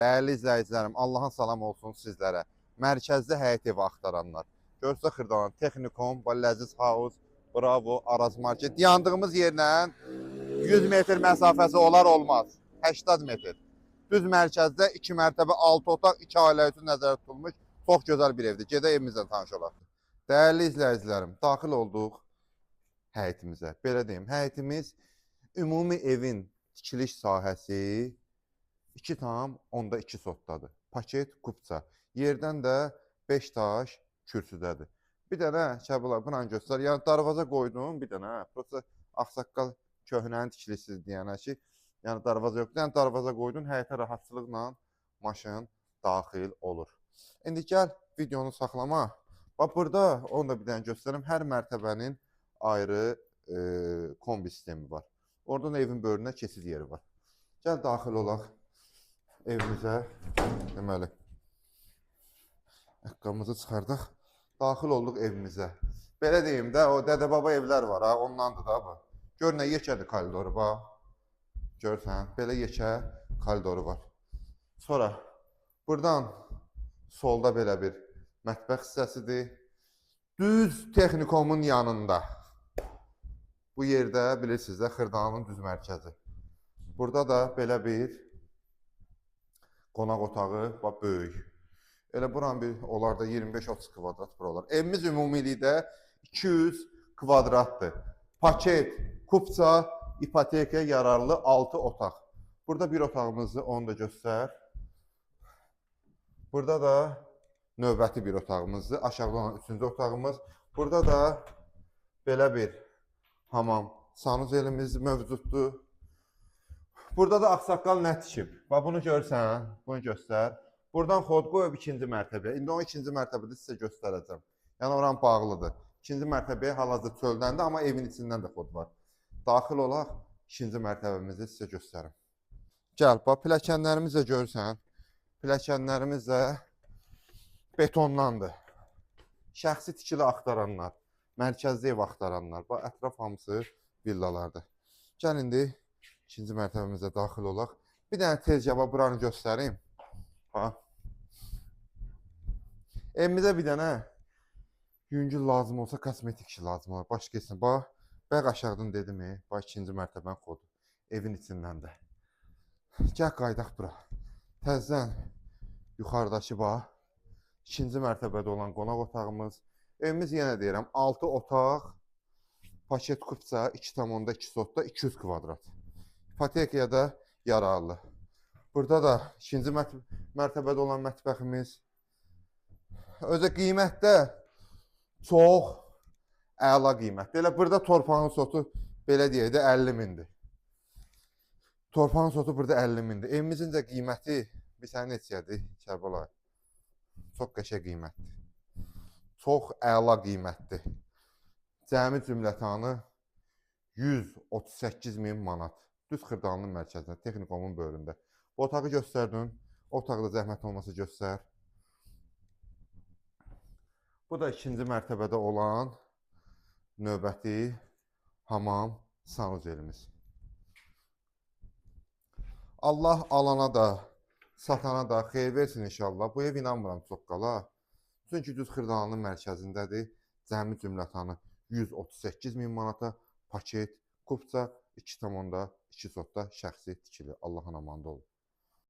Değerli izləyicilərim, Allahın salam olsun sizlərə. Mərkəzdə həyət evi axtaranlar. Görsə Xırdalan, Texnikom, Ləziz House, Bravo, Araz Market. Yandığımız yerdən 100 metr məsafəsi olar olmaz. 80 metr. Düz mərkəzdə 2 mərtəbə 6 otaq, 2 ailə üçün nəzərdə tutulmuş çox gözəl bir evdir. Gedə evimizlə tanış olaq. Değerli izləyicilərim, daxil olduq həyətimizə. Belə deyim, həyətimiz ümumi evin tikiliş sahəsi 2,2 sotdadır. Paket kupça. Yerdən də 5 daş kürsüdədir. Bir dənə Kəbula buna göstər. Yəni darvaza qoydum bir dənə. Prosta ağsaqqal köhnənin tikilisiz deyənə ki, yəni darvaza yoxdur. Yəni darvaza qoydun, həyətə rahatçılıqla maşın daxil olur. İndi gəl videonu saxlama. Bax burada onu da bir dənə göstərim. Hər mərtəbənin ayrı kombi sistemi var. Oradan evin böyrünə keçid yeri var. Gəl daxil olaq evimizə. Deməli, əqqamızı çıxardıq. Daxil olduq evimizə. Belə deyim də, o dədə-baba evlər var ha, ondandır da bu. Gör nə yekədir koridoru, bax. Görsən, belə yekə koridoru var. Sonra buradan solda belə bir mətbəx hissəsidir. Düz Texnikomun yanında. Bu yerdə bilirsiniz də Xırdalanın düz mərkəzi. Burada da belə bir qonaq otağı, bax böyük. Elə buranın bir olar da 25-30 kvadrat bura olar. Evimiz ümumilikdə 200 kvadratdır. Paket, kupça, ipotekaya yararlı 6 otaq. Burada bir otağımızı onu da göstər. Burada da növbəti bir otağımızdır. Aşağıda olan 3-cü otağımız. Burada da belə bir hamam sanuzelimiz mövcuddur. Burada da ağsaqqal nə tikib? Bax bunu görsən, bunu göstər. Buradan xod qoyub 2-ci mərtəbəyə. İndi o 2-ci mərtəbədə sizə göstərəcəm. Yəni oran bağlıdır. 2-ci mərtəbəyə hal-hazırda çöldəndir, amma evin içindən də xod var. Daxil olaq 2-ci mərtəbəmizi sizə göstərim. Gəl, bax pilləkənlərimizi də görsən. Pilləkənlərimiz də betondandır. Şəxsi tikili axtaranlar, mərkəzli ev axtaranlar, bax ətraf hamısı villalardır. Gəl indi 2-ci mərtəbəmizə daxil olaq. Bir dənə tezgahla buranı göstərim. Ha. Evimizə bir dənə yüngül lazım olsa kosmetik işi lazım olur. Baş keçsin. Bax, bəq aşağıdan dedim, bax 2-ci mərtəbənin kodu. Evin içindən də. Gəl qaydaq bura. Təzədən yuxarıdakı bax. 2-ci mərtəbədə olan qonaq otağımız. Evimiz yenə deyirəm 6 otaq, paket kupça, 2,2 sotda 200 kvadrat. İpotekaya da yararlı. Burada da 2-ci mərtəbədə olan mətbəximiz. Özü qiymətdə çox əla qiymətdir. Elə burada torpağın sotu belə deyək də 50 mindir. Torpağın sotu burada 50 mindir. Evimizin də qiyməti bir sənə neçədir Kərbəlayi? Çox qəşəng qiymətdir. Çox əla qiymətdir. Cəmi cümlətanı 138 min manat. Düz Xırdalanın mərkəzində, Texnikomun böyründə. Bu otağı göstərdin. Otağı da zəhmət olmasa göstər. Bu da 2-ci mərtəbədə olan növbəti hamam sanuzelimiz. Allah alana da, satana da xeyir versin inşallah. Bu ev inanmıram çox qala. Çünki düz Xırdalanın mərkəzindədir. Cəmi cümlətanı 138 min manata paket, kupça 2,2 sotda şəxsi tikili. Allahın amanında olun.